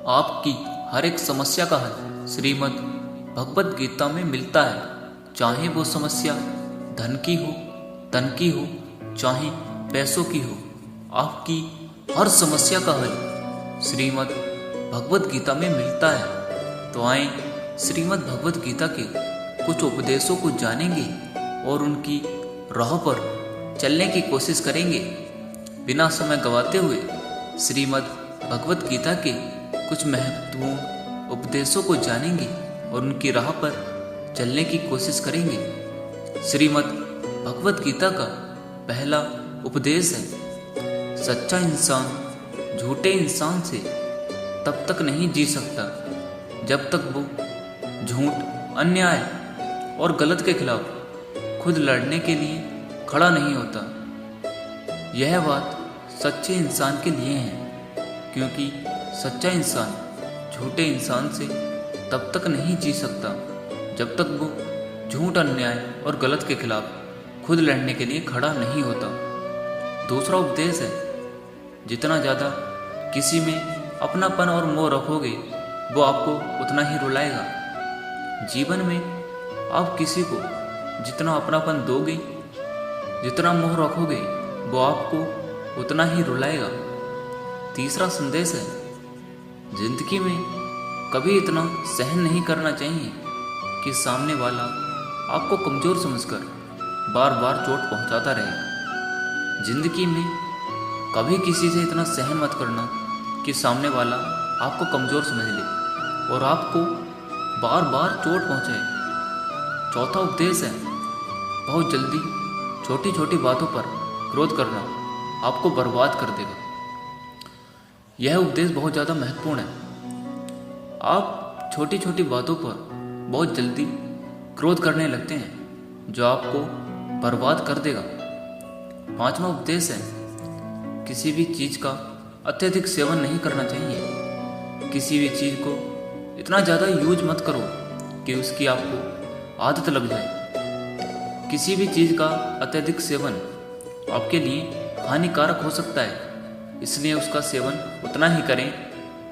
आपकी हर एक समस्या का हल श्रीमद् भगवत गीता में मिलता है। चाहे वो समस्या धन की हो, तन की हो, चाहे पैसों की हो, आपकी हर समस्या का हल श्रीमद् भगवत गीता में मिलता है। तो आए श्रीमद् भगवत गीता के कुछ उपदेशों को जानेंगे और उनकी राह पर चलने की कोशिश करेंगे। बिना समय गवाते हुए श्रीमद् भगवत गीता के कुछ महत्वपूर्ण उपदेशों को जानेंगे और उनकी राह पर चलने की कोशिश करेंगे। श्रीमद् भगवत गीता का पहला उपदेश है, सच्चा इंसान झूठे इंसान से तब तक नहीं जी सकता जब तक वो झूठ, अन्याय और गलत के खिलाफ खुद लड़ने के लिए खड़ा नहीं होता। यह बात सच्चे इंसान के लिए है, क्योंकि सच्चा इंसान झूठे इंसान से तब तक नहीं जी सकता जब तक वो झूठ, अन्याय और गलत के खिलाफ खुद लड़ने के लिए खड़ा नहीं होता। दूसरा उपदेश है, जितना ज़्यादा किसी में अपनापन और मोह रखोगे वो आपको उतना ही रुलाएगा। जीवन में आप किसी को जितना अपनापन दोगे, जितना मोह रखोगे, वो आपको उतना ही रुलाएगा। तीसरा संदेश है, जिंदगी में कभी इतना सहन नहीं करना चाहिए कि सामने वाला आपको कमज़ोर समझकर बार बार चोट पहुंचाता रहे। जिंदगी में कभी किसी से इतना सहन मत करना कि सामने वाला आपको कमज़ोर समझ ले और आपको बार बार चोट पहुंचाए। चौथा उपदेश है, बहुत जल्दी छोटी छोटी बातों पर क्रोध करना आपको बर्बाद कर देगा। यह उपदेश बहुत ज़्यादा महत्वपूर्ण है। आप छोटी छोटी बातों पर बहुत जल्दी क्रोध करने लगते हैं, जो आपको बर्बाद कर देगा। पांचवा उपदेश है, किसी भी चीज़ का अत्यधिक सेवन नहीं करना चाहिए। किसी भी चीज़ को इतना ज़्यादा यूज मत करो कि उसकी आपको आदत लग जाए। किसी भी चीज़ का अत्यधिक सेवन आपके लिए हानिकारक हो सकता है, इसलिए उसका सेवन उतना ही करें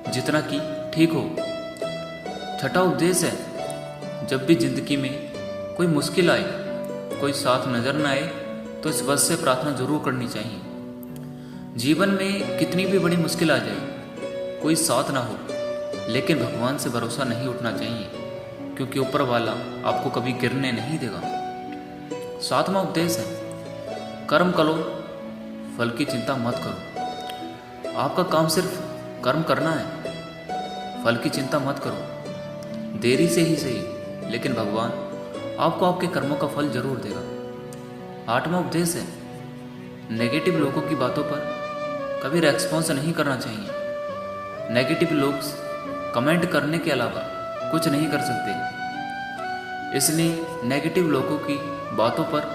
जितना कि ठीक हो। छठा उपदेश है, जब भी जिंदगी में कोई मुश्किल आए, कोई साथ नजर न आए, तो इस बात से प्रार्थना जरूर करनी चाहिए। जीवन में कितनी भी बड़ी मुश्किल आ जाए, कोई साथ ना हो, लेकिन भगवान से भरोसा नहीं उठना चाहिए, क्योंकि ऊपर वाला आपको कभी गिरने नहीं देगा। सातवां उपदेश है, कर्म करो, फल की चिंता मत करो। आपका काम सिर्फ कर्म करना है, फल की चिंता मत करो। देरी से ही सही, लेकिन भगवान आपको आपके कर्मों का फल जरूर देगा। आठवां उपदेश है, नेगेटिव लोगों की बातों पर कभी रेस्पॉन्स नहीं करना चाहिए। नेगेटिव लोग कमेंट करने के अलावा कुछ नहीं कर सकते, इसलिए नेगेटिव लोगों की बातों पर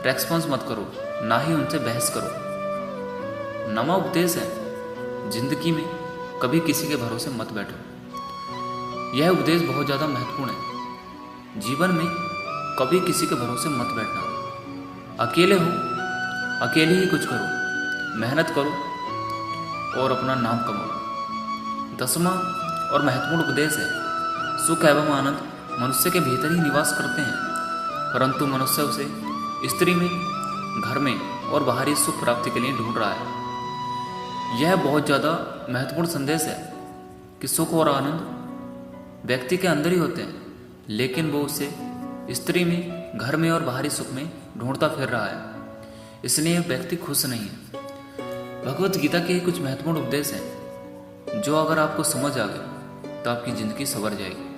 रेस्पॉन्स मत करो, ना ही उनसे बहस करो। नवा उपदेश है, जिंदगी में कभी किसी के भरोसे मत बैठो। यह उपदेश बहुत ज़्यादा महत्वपूर्ण है। जीवन में कभी किसी के भरोसे मत बैठना। अकेले हो, अकेले ही कुछ करो, मेहनत करो और अपना नाम कमाओ। दसवां और महत्वपूर्ण उपदेश है, सुख एवं आनंद मनुष्य के भीतर ही निवास करते हैं, परंतु मनुष्य उसे स्त्री में, घर में और बाहरी सुख प्राप्ति के लिए ढूंढ रहा है। यह बहुत ज़्यादा महत्वपूर्ण संदेश है कि सुख और आनंद व्यक्ति के अंदर ही होते हैं, लेकिन वो उसे स्त्री में, घर में और बाहरी सुख में ढूंढता फिर रहा है, इसलिए व्यक्ति खुश नहीं है। भगवत गीता के कुछ महत्वपूर्ण उपदेश हैं, जो अगर आपको समझ आ गए तो आपकी ज़िंदगी संवर जाएगी।